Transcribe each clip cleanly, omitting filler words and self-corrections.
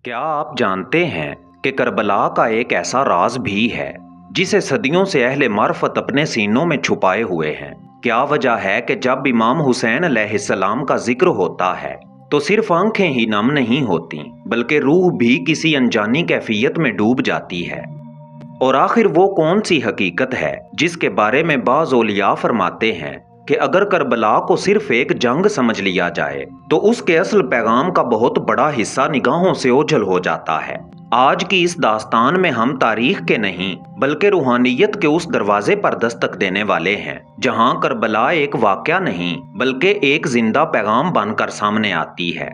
क्या आप जानते हैं कि करबला का एक ऐसा राज भी है जिसे सदियों से अहले मार्फत अपने सीनों में छुपाए हुए हैं। क्या वजह है कि जब इमाम हुसैन अलैहिस्सलाम का जिक्र होता है तो सिर्फ आंखें ही नम नहीं होती बल्कि रूह भी किसी अनजानी कैफियत में डूब जाती है। और आखिर वो कौन सी हकीकत है जिसके बारे में बाज़ औलिया फरमाते हैं कि अगर करबला को सिर्फ एक जंग समझ लिया जाए तो उसके असल पैगाम का बहुत बड़ा हिस्सा निगाहों से ओझल हो जाता है। आज की इस दास्तान में हम तारीख के नहीं बल्कि रूहानियत के उस दरवाजे पर दस्तक देने वाले हैं जहां करबला एक वाकया नहीं बल्कि एक जिंदा पैगाम बनकर सामने आती है।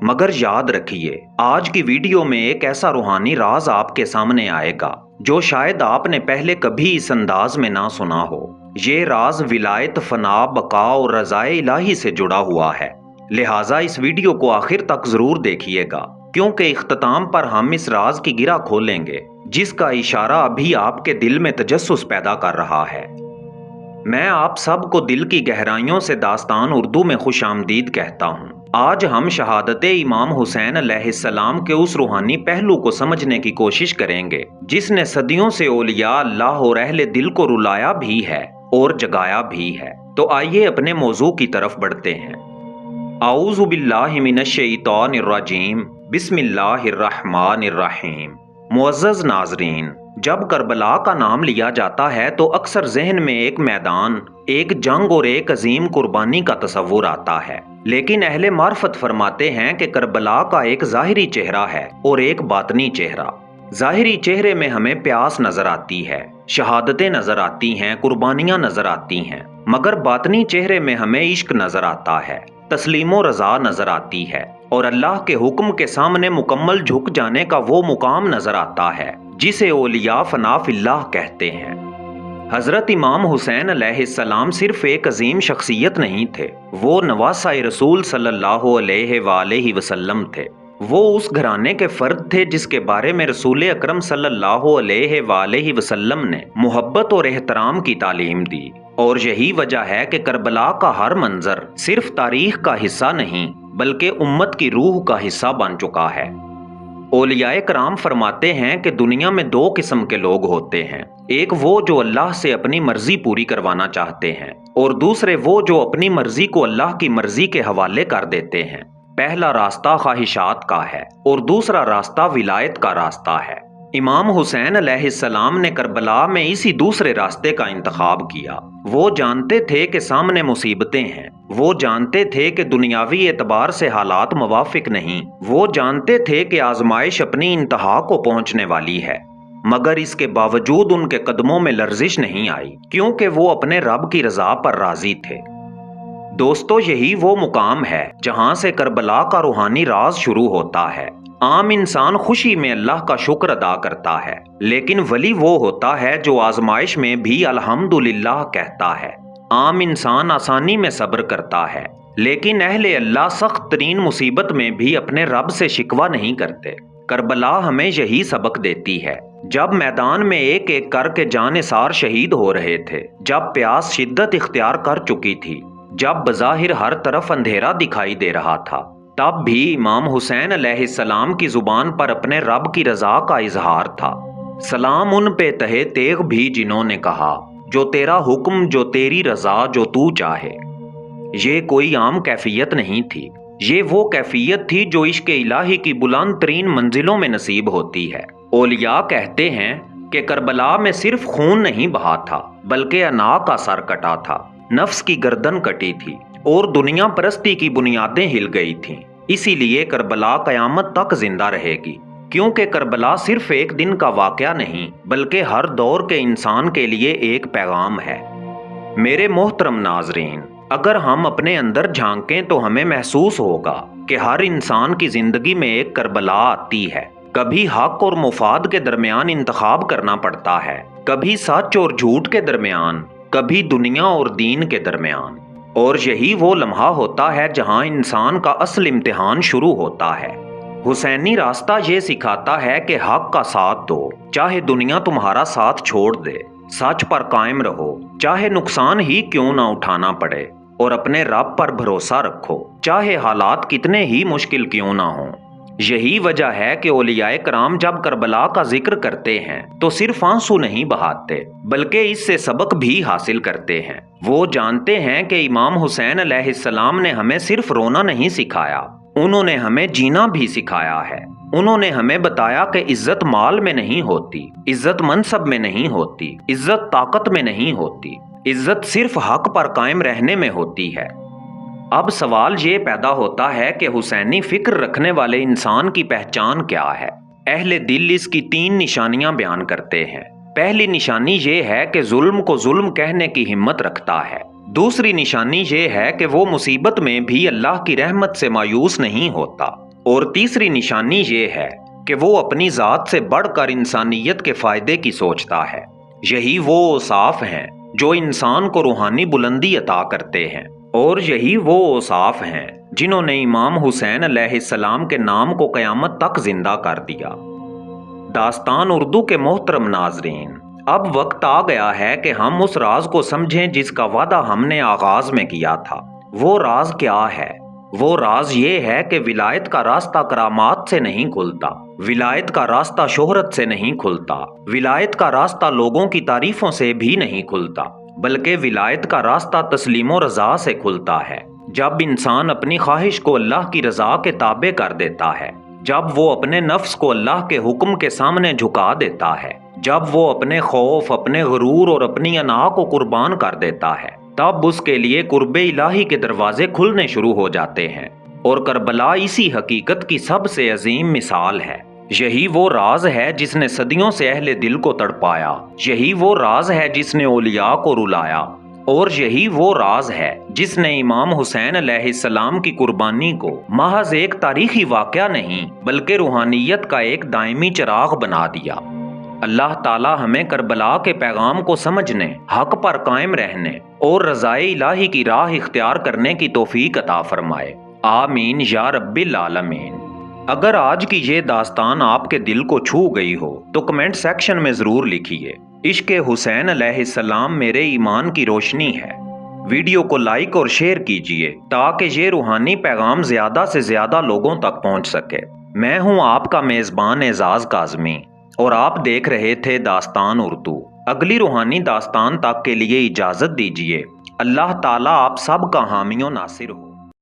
मगर याद रखिए, आज की वीडियो में एक ऐसा रूहानी राज आपके सामने आएगा जो शायद आपने पहले कभी इस अंदाज में ना सुना हो। ये राज विलायत, फना, बका और रज़ाए इलाही से जुड़ा हुआ है। लिहाजा इस वीडियो को आखिर तक जरूर देखिएगा क्योंकि इख्तिताम पर हम इस राज की गिरा खोलेंगे जिसका इशारा अभी आपके दिल में तजस्सुस पैदा कर रहा है। मैं आप सबको दिल की गहराइयों से दास्तान उर्दू में खुशामदीद कहता हूँ। आज हम शहादत इमाम हुसैन अलैहिस्सलाम के उस रूहानी पहलू को समझने की कोशिश करेंगे जिसने सदियों से औलिया, अल्लाह और अहले दिल को रुलाया भी है और जगाया भी है। तो आइए अपने मौजू की तरफ बढ़ते हैं। आऊज़ु बिल्लाहि मिनश शैतानिर रजीम, बिस्मिल्लाहिर रहमानिर रहीम। मुअज़्ज़ज़ नाज़रीन, जब करबला का नाम लिया जाता है तो अक्सर जहन में एक मैदान, एक जंग और एक अजीम कुर्बानी का तस्वुर आता है। लेकिन अहले मार्फत फरमाते हैं कि करबला का एक ज़ाहिरी चेहरा है और एक बातनी चेहरा। ज़ाहिरी चेहरे में हमें प्यास नजर आती है, शहादतें नजर आती हैं, कुर्बानियां नजर आती हैं। मगर बातनी चेहरे में हमें इश्क नजर आता है, तस्लीमो रज़ा नजर आती है और अल्लाह के हुक्म के सामने मुकम्मल झुक जाने का वो मुकाम नजर आता है जिसे औलिया फना फिल्लाह कहते हैं। हजरत इमाम हुसैन अलैहिस्सलाम सिर्फ एक अजीम शख्सियत नहीं थे, वो नवासा रसूल सल्लल्लाहु अलैहि वसल्लम थे। वो उस घराने के फर्द थे जिसके बारे में रसूल अकरम सल्लल्लाहु अलैहि वसल्लम ने मोहब्बत और एहतराम की तालीम दी। और यही वजह है कि करबला का हर मंजर सिर्फ तारीख का हिस्सा नहीं बल्कि उम्मत की रूह का हिस्सा बन चुका है। औलियाए कराम फरमाते हैं कि दुनिया में दो किस्म के लोग होते हैं, एक वो जो अल्लाह से अपनी मर्जी पूरी करवाना चाहते हैं और दूसरे वो जो अपनी मर्जी को अल्लाह की मर्जी के हवाले कर देते हैं। पहला रास्ता ख्वाहिशात का है और दूसरा रास्ता विलायत का रास्ता है। इमाम हुसैन अलैहिस्सलाम ने करबला में इसी दूसरे रास्ते का इंतखाब किया। वो जानते थे कि सामने मुसीबतें हैं, वो जानते थे कि दुनियावी एतबार से हालात मुवाफिक नहीं, वो जानते थे कि आजमाइश अपनी इंतहा को पहुंचने वाली है। मगर इसके बावजूद उनके कदमों में लर्जिश नहीं आई क्योंकि वो अपने रब की रजा पर राजी थे। दोस्तों, यही वो मुकाम है जहां से करबला का रूहानी राज शुरू होता है। आम इंसान खुशी में अल्लाह का शुक्र अदा करता है, लेकिन वली वो होता है जो आजमाइश में भी अल्हम्दुलिल्लाह कहता है। आम इंसान आसानी में सब्र करता है, लेकिन अहले अल्लाह सख्त तरीन मुसीबत में भी अपने रब से शिकवा नहीं करते। करबला हमें यही सबक देती है। जब मैदान में एक एक करके जानिसार शहीद हो रहे थे, जब प्यास शिद्दत इख्तियार कर चुकी थी, जब बज़ाहिर हर तरफ अंधेरा दिखाई दे रहा था, तब भी इमाम हुसैन अलैहिस्सलाम की जुबान पर अपने रब की रजा का इजहार था। सलाम उन पे तहे तेग भी जिन्होंने कहा, जो तेरा हुक्म, जो तेरी रजा, जो तू चाहे। ये कोई आम कैफियत नहीं थी, ये वो कैफियत थी जो इश्क इलाही की बुलंद तरीन मंजिलों में नसीब होती है। औलिया कहते हैं कि करबला में सिर्फ खून नहीं बहा था बल्कि अना का सर कटा था, नफ्स की गर्दन कटी थी और दुनिया परस्ती की बुनियादें हिल गई थीं। इसीलिए करबला कयामत तक जिंदा रहेगी, क्योंकि करबला सिर्फ एक दिन का वाकया नहीं बल्कि हर दौर के इंसान के लिए एक पैगाम है। मेरे मोहतरम नाजरीन, अगर हम अपने अंदर झांकें तो हमें महसूस होगा कि हर इंसान की जिंदगी में एक करबला आती है। कभी हक और मुफाद के दरमियान इंतखाब करना पड़ता है, कभी सच और झूठ के दरमियान, कभी दुनिया और दीन के दरमियान। और यही वो लम्हा होता है जहां इंसान का असल इम्तिहान शुरू होता है। हुसैनी रास्ता ये सिखाता है कि हक का साथ दो, चाहे दुनिया तुम्हारा साथ छोड़ दे। सच पर कायम रहो, चाहे नुकसान ही क्यों ना उठाना पड़े, और अपने रब पर भरोसा रखो, चाहे हालात कितने ही मुश्किल क्यों ना हों। یہی وجہ ہے کہ اولیاء کرام جب کربلا کا ذکر کرتے ہیں تو صرف آنسو نہیں بہاتے بلکہ اس سے سبق بھی حاصل کرتے ہیں۔ وہ جانتے ہیں کہ امام حسین علیہ السلام نے ہمیں صرف رونا نہیں سکھایا، انہوں نے ہمیں جینا بھی سکھایا ہے۔ انہوں نے ہمیں بتایا کہ عزت مال میں نہیں ہوتی، عزت منصب میں نہیں ہوتی، عزت طاقت میں نہیں ہوتی، عزت صرف حق پر قائم رہنے میں ہوتی ہے۔ اب سوال یہ پیدا ہوتا ہے کہ حسینی فکر رکھنے والے انسان کی پہچان کیا ہے؟ اہل دل اس کی 3 نشانیاں بیان کرتے ہیں۔ پہلی نشانی یہ ہے کہ ظلم کو ظلم کہنے کی ہمت رکھتا ہے۔ دوسری نشانی یہ ہے کہ وہ مصیبت میں بھی اللہ کی رحمت سے مایوس نہیں ہوتا، اور تیسری نشانی یہ ہے کہ وہ اپنی ذات سے بڑھ کر انسانیت کے فائدے کی سوچتا ہے۔ یہی وہ اوصاف ہیں جو انسان کو روحانی بلندی عطا کرتے ہیں، اور یہی وہ اوصاف ہیں جنہوں نے امام حسین علیہ السلام کے نام کو قیامت تک زندہ کر دیا۔ داستان اردو کے محترم ناظرین، اب وقت آ گیا ہے کہ ہم اس راز کو سمجھیں جس کا وعدہ ہم نے آغاز میں کیا تھا۔ وہ راز کیا ہے؟ وہ راز یہ ہے کہ ولایت کا راستہ کرامات سے نہیں کھلتا، ولایت کا راستہ شہرت سے نہیں کھلتا، ولایت کا راستہ لوگوں کی تعریفوں سے بھی نہیں کھلتا، بلکہ ولایت کا راستہ تسلیم و رضا سے کھلتا ہے۔ جب انسان اپنی خواہش کو اللہ کی رضا کے تابع کر دیتا ہے، جب وہ اپنے نفس کو اللہ کے حکم کے سامنے جھکا دیتا ہے، جب وہ اپنے خوف، اپنے غرور اور اپنی انا کو قربان کر دیتا ہے، تب اس کے لیے قرب الہی کے دروازے کھلنے شروع ہو جاتے ہیں، اور کربلا اسی حقیقت کی سب سے عظیم مثال ہے۔ یہی وہ راز ہے جس نے صدیوں سے اہل دل کو تڑپایا، یہی وہ راز ہے جس نے اولیاء کو رلایا، اور یہی وہ راز ہے جس نے امام حسین علیہ السلام کی قربانی کو محض ایک تاریخی واقعہ نہیں بلکہ روحانیت کا ایک دائمی چراغ بنا دیا۔ اللہ تعالی ہمیں کربلا کے پیغام کو سمجھنے، حق پر قائم رہنے اور رضائے الہی کی راہ اختیار کرنے کی توفیق عطا فرمائے۔ آمین یا رب العالمین۔ اگر آج کی یہ داستان آپ کے دل کو چھو گئی ہو تو کمنٹ سیکشن میں ضرور لکھیے، عشق حسین علیہ السلام میرے ایمان کی روشنی ہے۔ ویڈیو کو لائک اور شیئر کیجیے تاکہ یہ روحانی پیغام زیادہ سے زیادہ لوگوں تک پہنچ سکے۔ میں ہوں آپ کا میزبان اعزاز کاظمی، اور آپ دیکھ رہے تھے داستان اردو۔ اگلی روحانی داستان تک کے لیے اجازت دیجیے۔ اللہ تعالیٰ آپ سب کا حامی و ناصر ہو۔